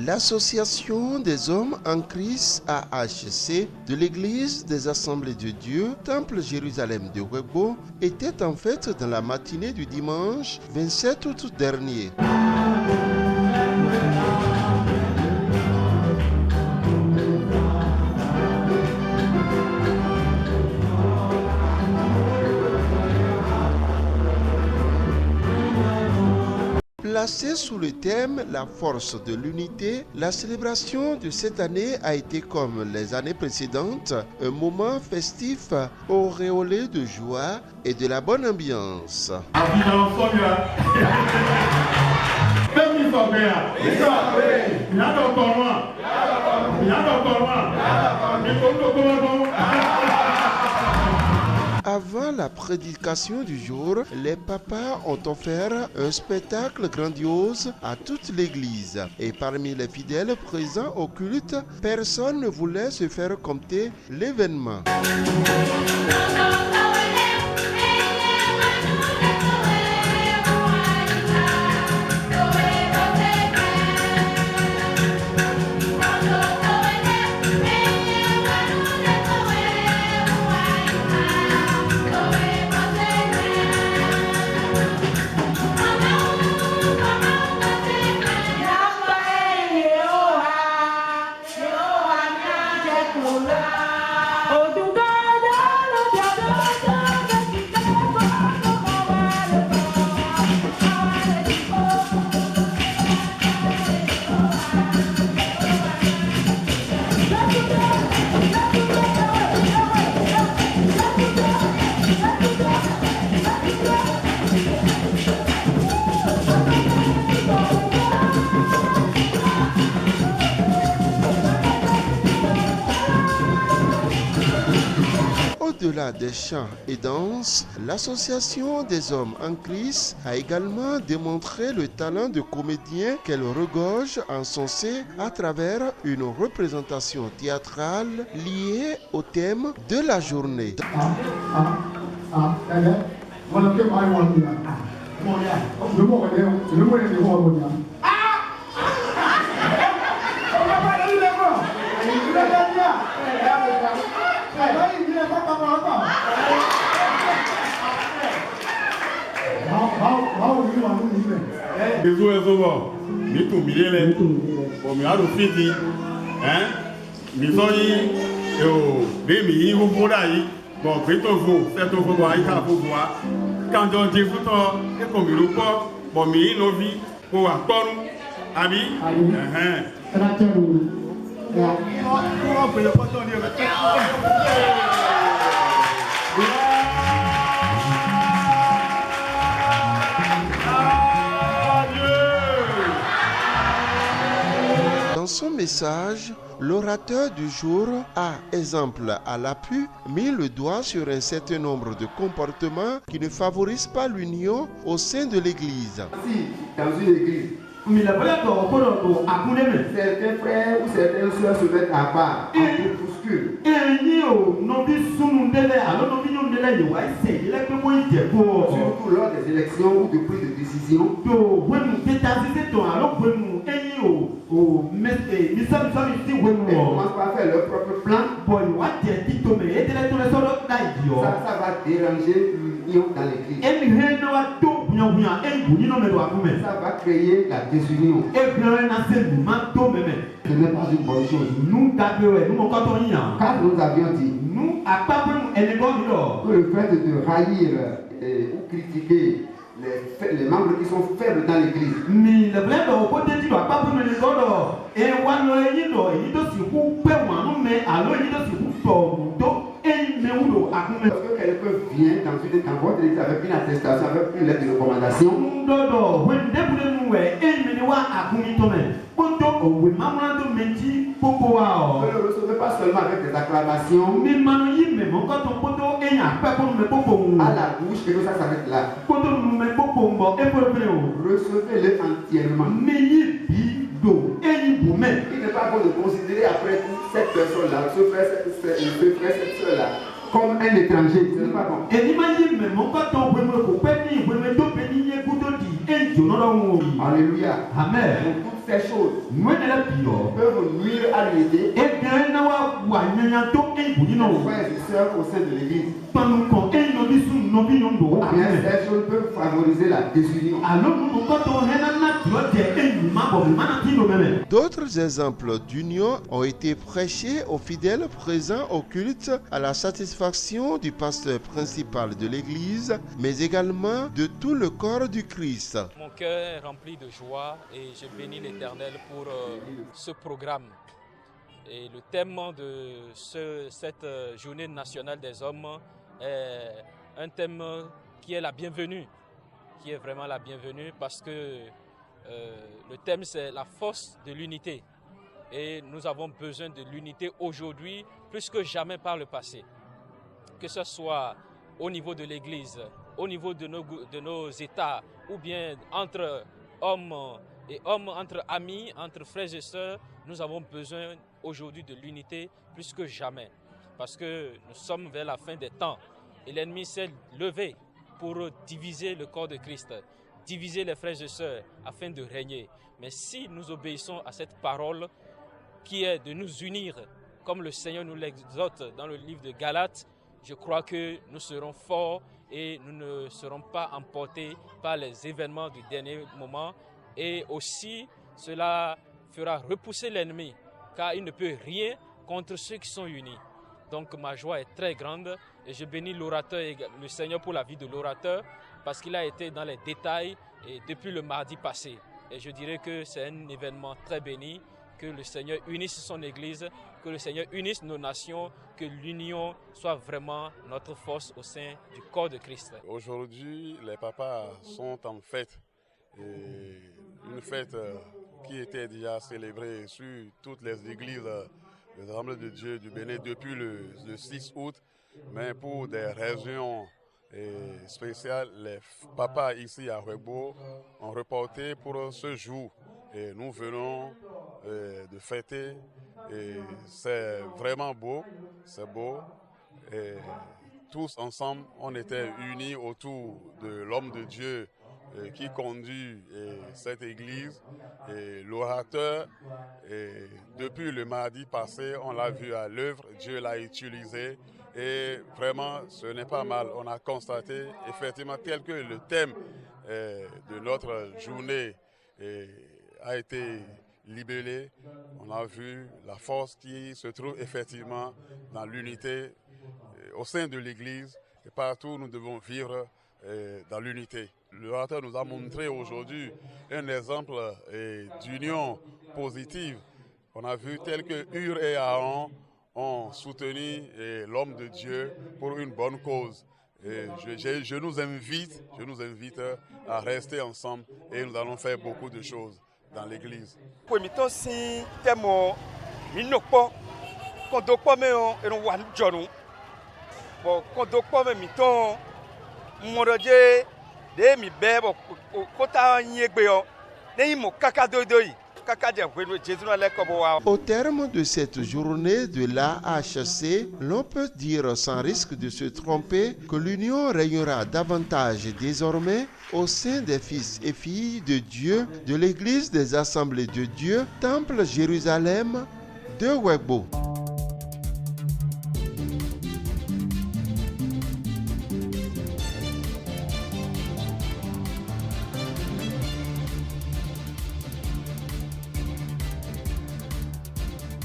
L'Association des hommes en Christ AHC de l'Église des Assemblées de Dieu, Temple Jérusalem de Ouébo, était en fête dans la matinée du dimanche 27 août dernier. Placée sous le thème « La force de l'unité », la célébration de cette année a été, comme les années précédentes, un moment festif auréolé de joie et de la bonne ambiance. Avant la prédication du jour, les papas ont offert un spectacle grandiose à toute l'église. Et parmi les fidèles présents au culte, personne ne voulait se faire compter l'événement. Au-delà des chants et danses, l'Association des hommes en Christ a également démontré le talent de comédien qu'elle regorge en son sein à travers une représentation théâtrale liée au thème de la journée. Dans son message, l'orateur du jour a, exemple à l'appui, mis le doigt sur un certain nombre de comportements qui ne favorisent pas l'union au sein de l'Église. Si, dans une église, certains frères ou certaines soeurs se mettent à part en groupuscule. Surtout lors des élections ou de prise de décision. Ils commencent par faire leur propre plan. Ça va déranger l'union dans l'église. Ça va créer la désunion. Ce n'est pas une bonne chose. Car nous avions dit que le fait de haïr ou critiquer les membres qui sont faibles dans l'église, lorsque quelqu'un vient dans votre église avec une attestation, avec une lettre de recommandation, ne le recevez pas seulement avec des acclamations à la bouche, et que ça s'arrête là. Recevez-le entièrement. Il n'est pas bon de considérer après tout cette personne-là, ce frère, cette soeur-là, comme un étranger. Ce n'est pas bon. En Alléluia. Amen. Donc toutes ces choses Nous ne la pillons. peuvent nuire à l'unité Et bien, nous avons frères et sœurs au sein de l'église. Bien, Ces choses peuvent favoriser la désunion. D'autres exemples d'union ont été prêchés aux fidèles présents au culte à la satisfaction du pasteur principal de l'église, mais également de tout le corps du Christ. Mon cœur est rempli de joie et je bénis l'Éternel pour ce programme. Et le thème de cette journée nationale des hommes est un thème qui est la bienvenue, qui est vraiment la bienvenue parce que le thème c'est la force de l'unité. Et nous avons besoin de l'unité aujourd'hui plus que jamais par le passé. Que ce soit au niveau de l'Église, au niveau de nos États, ou bien entre hommes et hommes, entre amis, entre frères et sœurs, nous avons besoin aujourd'hui de l'unité plus que jamais. Parce que nous sommes vers la fin des temps et l'ennemi s'est levé pour diviser le corps de Christ, diviser les frères et sœurs afin de régner. Mais si nous obéissons à cette parole qui est de nous unir, comme le Seigneur nous l'exhorte dans le livre de Galates, je crois que nous serons forts et nous ne serons pas emportés par les événements du dernier moment. Et aussi, cela fera repousser l'ennemi, car il ne peut rien contre ceux qui sont unis. Donc ma joie est très grande et je bénis l'orateur et le Seigneur pour la vie de l'orateur parce qu'il a été dans les détails et depuis le mardi passé. Et je dirais que c'est un événement très béni, que le Seigneur unisse son Église, que le Seigneur unisse nos nations, que l'union soit vraiment notre force au sein du corps de Christ. Aujourd'hui, les papas sont en fête. Et une fête qui était déjà célébrée sur toutes les églises des Assemblées de Dieu du Bénin depuis le 6 août. Mais pour des raisons spéciales, les papas ici à Huegbo ont reporté pour ce jour. Et nous venons de fêter et c'est vraiment beau, c'est beau. Et tous ensemble, on était unis autour de l'homme de Dieu qui conduit cette église et l'orateur. Et depuis le mardi passé, on l'a vu à l'œuvre, Dieu l'a utilisé et vraiment ce n'est pas mal. On a constaté effectivement tel que le thème de notre journée a été libellé. On a vu la force qui se trouve effectivement dans l'unité au sein de l'Église et partout nous devons vivre dans l'unité. L'orateur nous a montré aujourd'hui un exemple d'union positive. On a vu tel que Hur et Aaron ont soutenu l'homme de Dieu pour une bonne cause. Et je nous invite à rester ensemble et nous allons faire beaucoup de choses dans l'église. Au terme de cette journée de l'AHC, l'on peut dire sans risque de se tromper que l'union régnera davantage désormais au sein des fils et filles de Dieu de l'Église des Assemblées de Dieu, Temple Jérusalem de Huegbo.